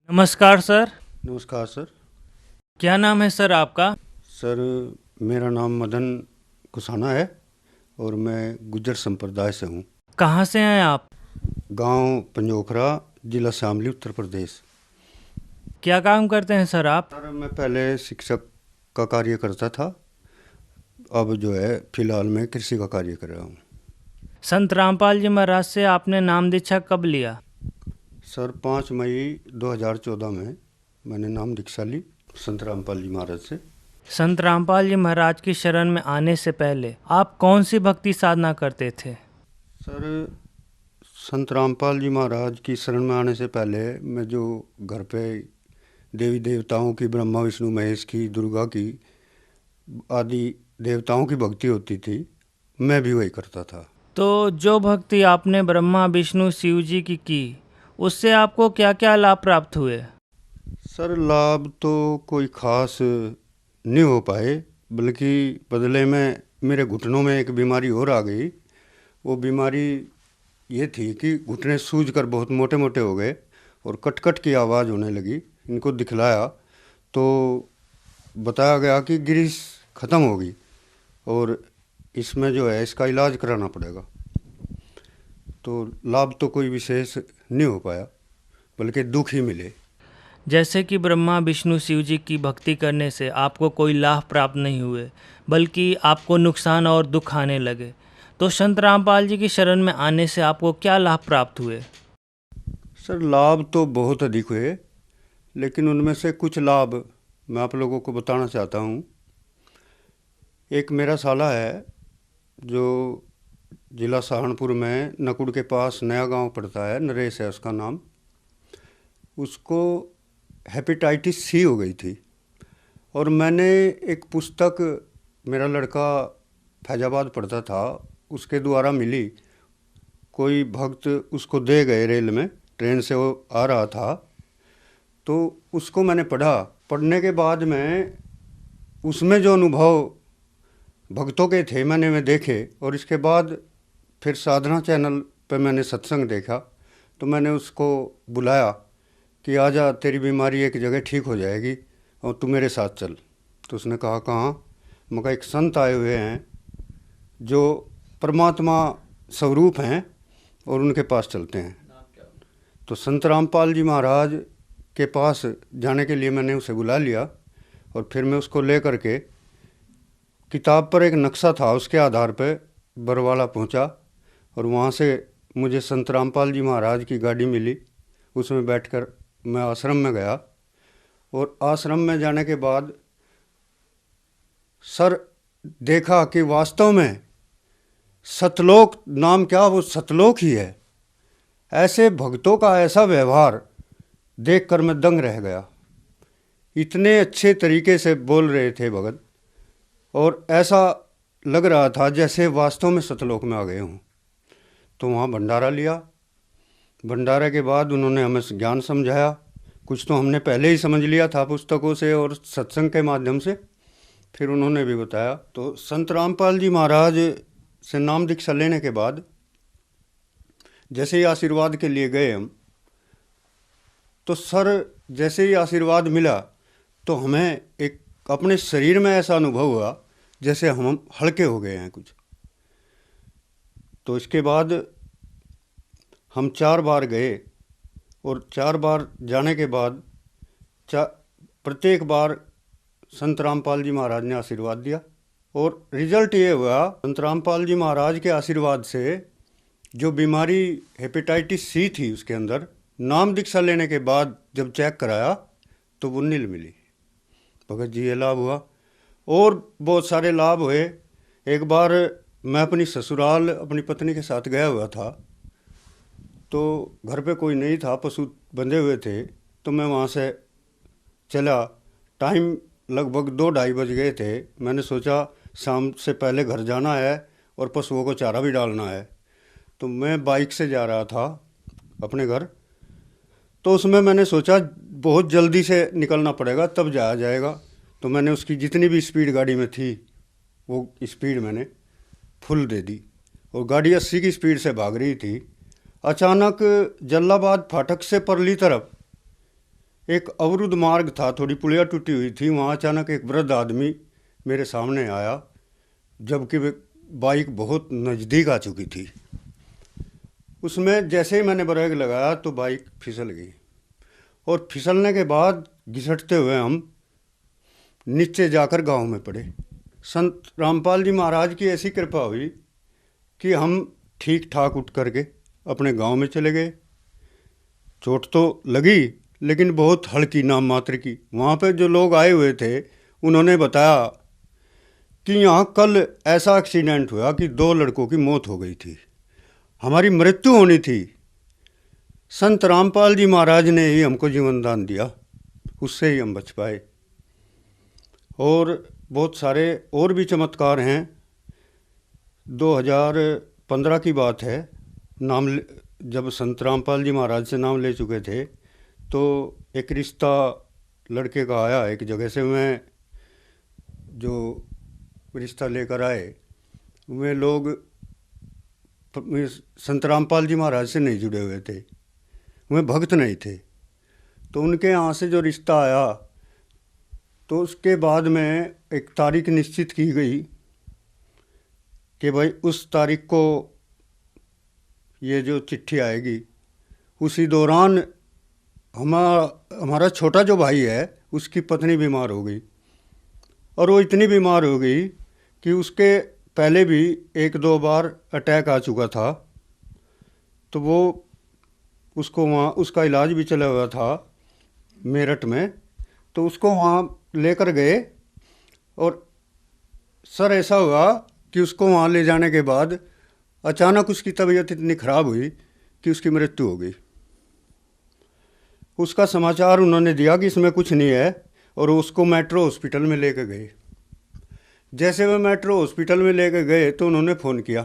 नमस्कार सर। नमस्कार सर। क्या नाम है सर आपका? सर, मेरा नाम मदन कुसाना है और मैं गुज्जर संप्रदाय से हूँ। कहाँ से हैं आप? गांव पंजोखरा, जिला शामली, उत्तर प्रदेश। क्या काम करते हैं सर आप? सर, मैं पहले शिक्षक का कार्य करता था। अब जो है फिलहाल मैं कृषि का कार्य कर रहा हूँ। संत रामपाल जी महाराज से आपने नाम दीक्षा कब लिया? सर, 5 मई 2014 में मैंने नाम दीक्षा ली संत रामपाल जी महाराज से। संत रामपाल जी महाराज की शरण में आने से पहले आप कौन सी भक्ति साधना करते थे? सर, संत रामपाल जी महाराज की शरण में आने से पहले मैं जो घर पे देवी देवताओं की, ब्रह्मा विष्णु महेश की, दुर्गा की आदि देवताओं की भक्ति होती थी, मैं भी वही करता था। तो जो भक्ति आपने ब्रह्मा विष्णु शिव जी की उससे आपको क्या क्या लाभ प्राप्त हुए? सर, लाभ तो कोई खास नहीं हो पाए, बल्कि बदले में मेरे घुटनों में एक बीमारी और आ गई। वो बीमारी ये थी कि घुटने सूज कर बहुत मोटे मोटे हो गए और कट कट की आवाज़ होने लगी। इनको दिखलाया तो बताया गया कि ग्रीस ख़त्म होगी और इसमें जो है इसका इलाज कराना पड़ेगा। तो लाभ तो कोई विशेष नहीं हो पाया, बल्कि दुख ही मिले। जैसे कि ब्रह्मा विष्णु शिव जी की भक्ति करने से आपको कोई लाभ प्राप्त नहीं हुए, बल्कि आपको नुकसान और दुख आने लगे, तो संत रामपाल जी की शरण में आने से आपको क्या लाभ प्राप्त हुए? सर, लाभ तो बहुत अधिक हुए, लेकिन उनमें से कुछ लाभ मैं आप लोगों को बताना चाहता हूँ। एक मेरा साला है जो जिला सहारनपुर में नकुड़ के पास नया गांव पड़ता है, नरेश है उसका नाम। उसको हेपेटाइटिस सी हो गई थी और मैंने एक पुस्तक, मेरा लड़का फैजाबाद पढ़ता था, उसके द्वारा मिली। कोई भक्त उसको दे गए, रेल में ट्रेन से वो आ रहा था, तो उसको मैंने पढ़ा। पढ़ने के बाद में उसमें जो अनुभव भक्तों के थे मैं देखे, और इसके बाद फिर साधना चैनल पे मैंने सत्संग देखा, तो मैंने उसको बुलाया कि आजा, तेरी बीमारी एक जगह ठीक हो जाएगी और तू मेरे साथ चल। तो उसने कहा कहाँ? मैं कहा एक संत आए हुए हैं जो परमात्मा स्वरूप हैं और उनके पास चलते हैं। तो संत रामपाल जी महाराज के पास जाने के लिए मैंने उसे बुला लिया और फिर मैं उसको ले करके, किताब पर एक नक्शा था उसके आधार पर बरवाला पहुंचा और वहाँ से मुझे संत रामपाल जी महाराज की गाड़ी मिली। उसमें बैठकर मैं आश्रम में गया और आश्रम में जाने के बाद सर देखा कि वास्तव में सतलोक नाम क्या, वो सतलोक ही है। ऐसे भक्तों का ऐसा व्यवहार देखकर मैं दंग रह गया। इतने अच्छे तरीके से बोल रहे थे भगत और ऐसा लग रहा था जैसे वास्तव में सतलोक में आ गए हों। तो वहाँ भंडारा लिया। भंडारे के बाद उन्होंने हमें ज्ञान समझाया। कुछ तो हमने पहले ही समझ लिया था पुस्तकों से और सत्संग के माध्यम से, फिर उन्होंने भी बताया। तो संत रामपाल जी महाराज से नाम दीक्षा लेने के बाद जैसे ही आशीर्वाद के लिए गए हम, तो सर जैसे ही आशीर्वाद मिला तो हमें एक अपने शरीर में ऐसा अनुभव हुआ जैसे हम हल्के हो गए हैं कुछ। तो इसके बाद हम 4 बार गए और 4 बार जाने के बाद प्रत्येक बार संत रामपाल जी महाराज ने आशीर्वाद दिया और रिजल्ट ये हुआ, संत रामपाल जी महाराज के आशीर्वाद से जो बीमारी हेपेटाइटिस सी थी उसके अंदर, नाम दीक्षा लेने के बाद जब चेक कराया तो वो नील मिली। भगत जी ये लाभ हुआ और बहुत सारे लाभ हुए। एक बार मैं अपनी ससुराल अपनी पत्नी के साथ गया हुआ था, तो घर पे कोई नहीं था, पशु बंधे हुए थे। तो मैं वहाँ से चला, टाइम लगभग 2-2:30 बज गए थे। मैंने सोचा शाम से पहले घर जाना है और पशुओं को चारा भी डालना है। तो मैं बाइक से जा रहा था अपने घर, तो उसमें मैंने सोचा बहुत जल्दी से निकलना पड़ेगा तब जाया जाएगा। तो मैंने उसकी जितनी भी स्पीड गाड़ी में थी वो स्पीड मैंने फुल दे दी और गाड़ी 80 की स्पीड से भाग रही थी। अचानक जल्लाबाद फाटक से परली तरफ एक अवरुद्ध मार्ग था, थोड़ी पुलिया टूटी हुई थी, वहाँ अचानक एक वृद्ध आदमी मेरे सामने आया, जबकि बाइक बहुत नज़दीक आ चुकी थी। उसमें जैसे ही मैंने ब्रेक लगाया तो बाइक फिसल गई, और फिसलने के बाद घिसटते हुए हम नीचे जाकर गांव में पड़े। संत रामपाल जी महाराज की ऐसी कृपा हुई कि हम ठीक ठाक उठ करके अपने गांव में चले गए। चोट तो लगी लेकिन बहुत हल्की, नाम मात्र की। वहाँ पे जो लोग आए हुए थे उन्होंने बताया कि यहाँ कल ऐसा एक्सीडेंट हुआ कि 2 लड़कों की मौत हो गई थी, हमारी मृत्यु होनी थी। संत रामपाल जी महाराज ने ही हमको जीवन दान दिया, उससे ही हम बच पाए। और बहुत सारे और भी चमत्कार हैं। 2015 की बात है, जब संत रामपाल जी महाराज से नाम ले चुके थे तो एक रिश्ता लड़के का आया एक जगह से। मैं जो रिश्ता लेकर आए वे लोग संत रामपाल जी महाराज से नहीं जुड़े हुए थे, वे भक्त नहीं थे। तो उनके यहाँ से जो रिश्ता आया तो उसके बाद में एक तारीख निश्चित की गई कि भाई उस तारीख को ये जो चिट्ठी आएगी। उसी दौरान हमारा छोटा जो भाई है उसकी पत्नी बीमार हो गई, और वो इतनी बीमार हो गई कि उसके पहले भी 1-2 बार अटैक आ चुका था। तो वो उसको वहाँ उसका इलाज भी चला हुआ था मेरठ में, तो उसको वहाँ लेकर गए। और सर ऐसा हुआ कि उसको वहाँ ले जाने के बाद अचानक उसकी तबीयत इतनी ख़राब हुई कि उसकी मृत्यु हो गई। उसका समाचार उन्होंने दिया कि इसमें कुछ नहीं है, और उसको मेट्रो हॉस्पिटल में लेकर गए। जैसे वे मेट्रो हॉस्पिटल में लेकर गए तो उन्होंने फ़ोन किया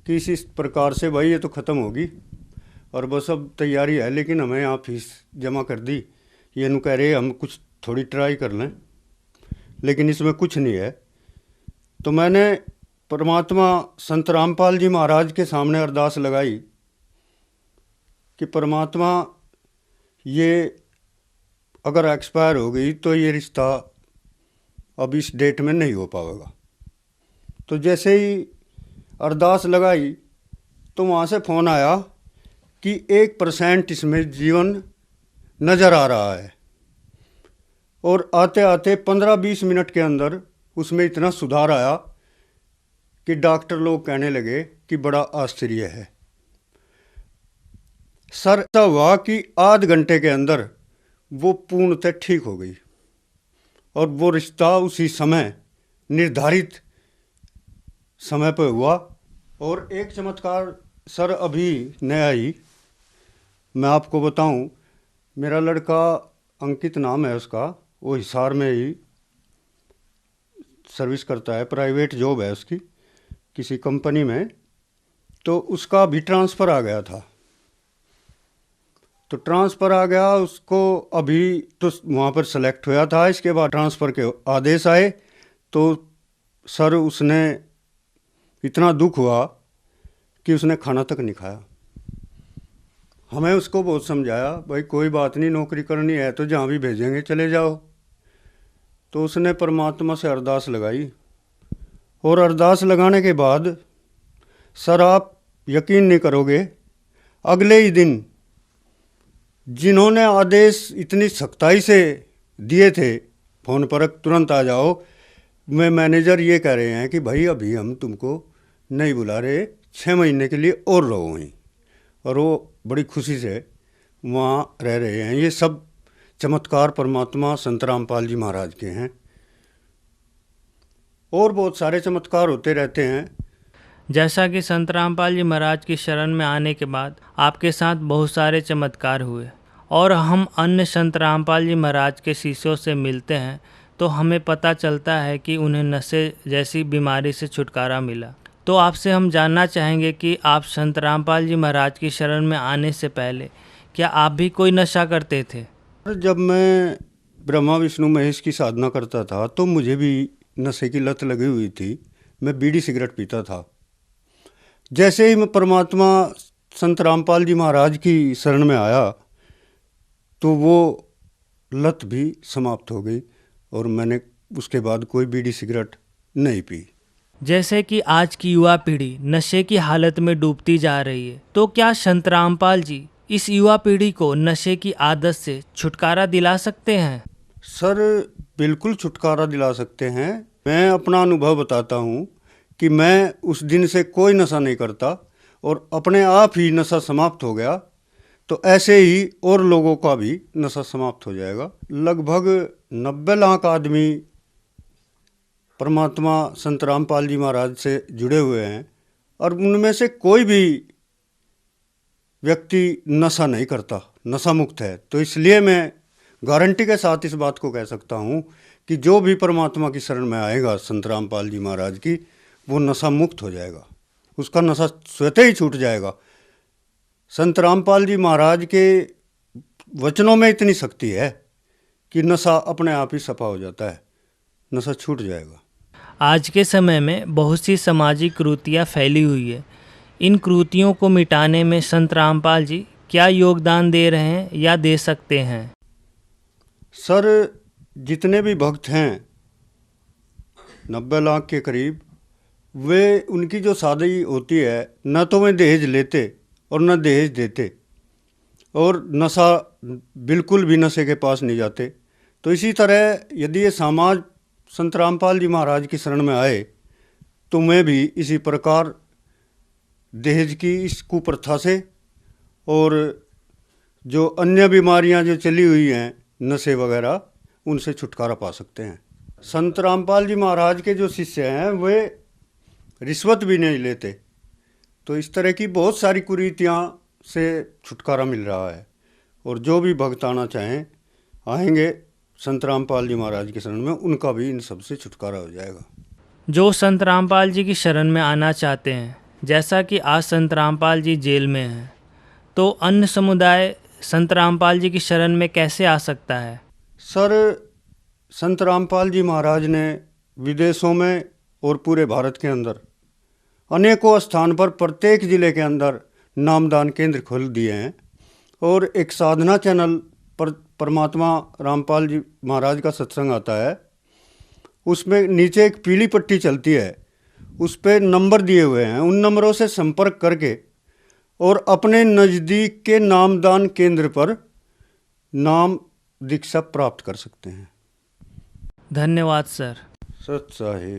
कि इस प्रकार से भाई ये तो ख़त्म होगी और बस अब तैयारी है, लेकिन हमें यहाँ फीस जमा कर दी, ये नु कह रहे हम कुछ थोड़ी ट्राई कर लें, लेकिन इसमें कुछ नहीं है। तो मैंने परमात्मा संत रामपाल जी महाराज के सामने अरदास लगाई कि परमात्मा ये अगर एक्सपायर हो गई तो ये रिश्ता अब इस डेट में नहीं हो पाएगा। तो जैसे ही अरदास लगाई तो वहाँ से फ़ोन आया कि 1% इसमें जीवन नज़र आ रहा है, और आते आते 15-20 मिनट के अंदर उसमें इतना सुधार आया कि डॉक्टर लोग कहने लगे कि बड़ा आश्चर्य है। सर ऐसा हुआ कि आध घंटे के अंदर वो पूर्णतः ठीक हो गई, और वो रिश्ता उसी समय निर्धारित समय पर हुआ। और एक चमत्कार सर अभी नया ही मैं आपको बताऊं, मेरा लड़का अंकित नाम है उसका, वो हिसार में ही सर्विस करता है, प्राइवेट जॉब है उसकी किसी कंपनी में। तो उसका भी ट्रांसफ़र आ गया था। तो ट्रांसफ़र आ गया उसको, अभी तो वहाँ पर सेलेक्ट हुआ था, इसके बाद ट्रांसफ़र के आदेश आए। तो सर उसने इतना दुख हुआ कि उसने खाना तक नहीं खाया। हमें उसको बहुत समझाया, भाई कोई बात नहीं, नौकरी करनी है तो जहाँ भी भेजेंगे चले जाओ। तो उसने परमात्मा से अरदास लगाई, और अरदास लगाने के बाद सर आप यकीन नहीं करोगे, अगले ही दिन जिन्होंने आदेश इतनी सख्ताई से दिए थे फ़ोन पर तुरंत आ जाओ, मैं मैनेजर ये कह रहे हैं कि भाई अभी हम तुमको नहीं बुला रहे, 6 महीने के लिए और रहो वहीं। और वो बड़ी खुशी से वहाँ रह रहे हैं। ये सब चमत्कार परमात्मा संत रामपाल जी महाराज के हैं, और बहुत सारे चमत्कार होते रहते हैं। जैसा कि संत रामपाल जी महाराज की शरण में आने के बाद आपके साथ बहुत सारे चमत्कार हुए, और हम अन्य संत रामपाल जी महाराज के शिष्यों से मिलते हैं तो हमें पता चलता है कि उन्हें नशे जैसी बीमारी से छुटकारा मिला। तो आपसे हम जानना चाहेंगे कि आप संत रामपाल जी महाराज की शरण में आने से पहले क्या आप भी कोई नशा करते थे? जब मैं ब्रह्मा विष्णु महेश की साधना करता था तो मुझे भी नशे की लत लगी हुई थी। मैं बीड़ी सिगरेट पीता था। जैसे ही मैं परमात्मा संत रामपाल जी महाराज की शरण में आया तो वो लत भी समाप्त हो गई और मैंने उसके बाद कोई बीड़ी सिगरेट नहीं पी। जैसे कि आज की युवा पीढ़ी नशे की हालत में डूबती जा रही है, तो क्या संत रामपाल जी इस युवा पीढ़ी को नशे की आदत से छुटकारा दिला सकते हैं? सर, बिल्कुल छुटकारा दिला सकते हैं। मैं अपना अनुभव बताता हूँ कि मैं उस दिन से कोई नशा नहीं करता और अपने आप ही नशा समाप्त हो गया। तो ऐसे ही और लोगों का भी नशा समाप्त हो जाएगा। लगभग 90 लाख आदमी परमात्मा संत रामपाल जी महाराज से जुड़े हुए हैं और उनमें से कोई भी व्यक्ति नशा नहीं करता, नशा मुक्त है। तो इसलिए मैं गारंटी के साथ इस बात को कह सकता हूँ कि जो भी परमात्मा की शरण में आएगा संत रामपाल जी महाराज की, वो नशा मुक्त हो जाएगा, उसका नशा स्वतः ही छूट जाएगा। संत रामपाल जी महाराज के वचनों में इतनी शक्ति है कि नशा अपने आप ही सफा हो जाता है, नशा छूट जाएगा। आज के समय में बहुत सी सामाजिक कुरीतियाँ फैली हुई है। इन कुरीतियों को मिटाने में संत रामपाल जी क्या योगदान दे रहे हैं या दे सकते हैं? सर, जितने भी भक्त हैं 90 लाख के करीब, वे उनकी जो शादी होती है, न तो वे दहेज लेते और न दहेज देते और नशा बिल्कुल भी नशे के पास नहीं जाते। तो इसी तरह यदि ये समाज संत रामपाल जी महाराज की शरण में आए तो मैं भी इसी प्रकार दहेज की इस कुप्रथा से और जो अन्य बीमारियां जो चली हुई हैं नशे वगैरह, उनसे छुटकारा पा सकते हैं। संत रामपाल जी महाराज के जो शिष्य हैं वे रिश्वत भी नहीं लेते। तो इस तरह की बहुत सारी कुरीतियाँ से छुटकारा मिल रहा है और जो भी भक्त आना चाहें आएंगे संत रामपाल जी महाराज की शरण में, उनका भी इन सब से छुटकारा हो जाएगा। जो संत रामपाल जी की शरण में आना चाहते हैं, जैसा कि आज संत रामपाल जी जेल में हैं, तो अन्य समुदाय संत रामपाल जी की शरण में कैसे आ सकता है? सर, संत रामपाल जी महाराज ने विदेशों में और पूरे भारत के अंदर अनेकों स्थान पर प्रत्येक जिले के अंदर नामदान केंद्र खोल दिए हैं और एक साधना चैनल पर परमात्मा रामपाल जी महाराज का सत्संग आता है। उसमें नीचे एक पीली पट्टी चलती है, उस पर नंबर दिए हुए हैं। उन नंबरों से संपर्क करके और अपने नज़दीक के नामदान केंद्र पर नाम दीक्षा प्राप्त कर सकते हैं। धन्यवाद सर। सत साहिब।